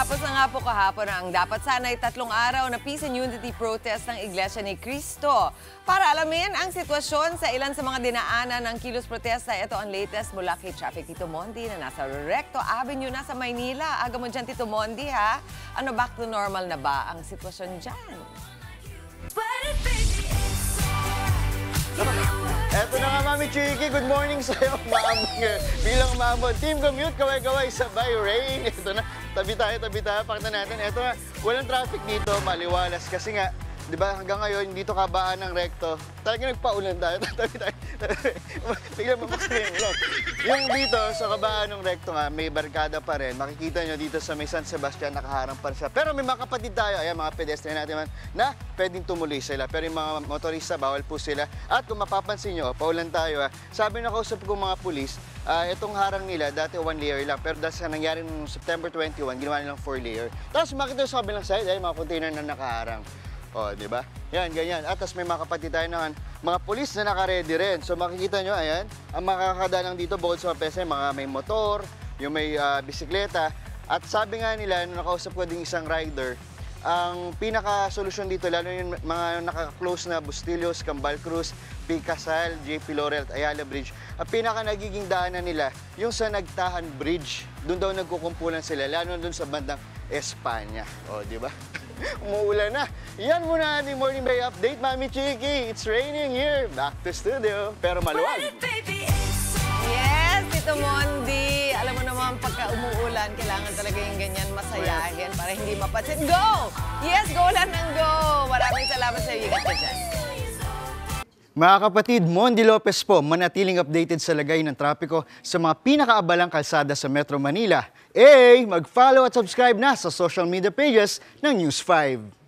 Natapos na nga po kahapon ang dapat sana'y 3 araw na Peace and Unity protest ng Iglesia ni Cristo. Para alamin ang sitwasyon sa ilan sa mga dinaanan ng kilos protesta, ito ang latest mula kay Traffic Tito Mondi na nasa Recto Avenue na sa Maynila. Aga mo dyan, Tito Mondi, ha? Ano, back to normal na ba ang sitwasyon dyan? Eto na nga, Mami Chiki. Good morning sa'yo. Bilang umabot. Team Commute, kaway-kaway, sabay rain. Ito na, tabi tayo. Pakita natin. Eto na, walang traffic dito, maliwalas. Kasi nga, di ba, hanggang ngayon, dito kabaan ng Recto, talagang nagpaulan tayo. Tabi tayo. Bigla mabukas na yung ulan. Yung dito, sa kabaan ng Recto nga, may barkada pa rin. Makikita nyo dito sa may San Sebastian, nakaharang pa rin siya. Pero may mga kapatid tayo, ayan, mga pedestrian natin man, na pwedeng tumuloy sila. Pero yung mga motorista, bawal po sila. At kung mapapansin nyo, paulan tayo, sabi na kausap ko mga pulis, itong harang nila, dati 1 layer lang. Pero dahil sa nangyari noong September 21, ginawa nilang 4 layer. Tapos makita sa kabilang side, ay mga container na nakaharang. O, di ba? Yan, ganyan. At tapos may mga kapatid tayo naman, mga pulis na naka-ready rin. So makikita nyo, ayan, ang makakadalang dito bukod sa mga pesa, mga may motor, yung may bisikleta. At sabi nga nila, nung nakausap ko din isang rider, ang pinaka-solusyon dito, lalo yung mga naka-close na Bustillos, Cambal Cruz, Picasal, JP Laurel at Ayala Bridge, ang pinaka-nagiging daanan nila, yung sa Nagtahan Bridge. Doon daw nagkukumpulan sila, lalo doon sa bandang Espanya. O, di ba? Umuulan na. Yan muna ating morning bay update, Mami Chiki. It's raining here. Back to studio. Pero maluwag. Yes, Tito Mondi. Alam mo naman, pagka umuulan, kailangan talaga yung ganyan masayahin para hindi mapansin. Go! Yes, go lang ng go! Maraming salamat sa iyo. Ingat ka dyan. Mga kapatid, Mondi Lopez po, manatiling updated sa lagay ng trapiko sa mga pinakaabalang kalsada sa Metro Manila. Mag-follow at subscribe na sa social media pages ng News 5.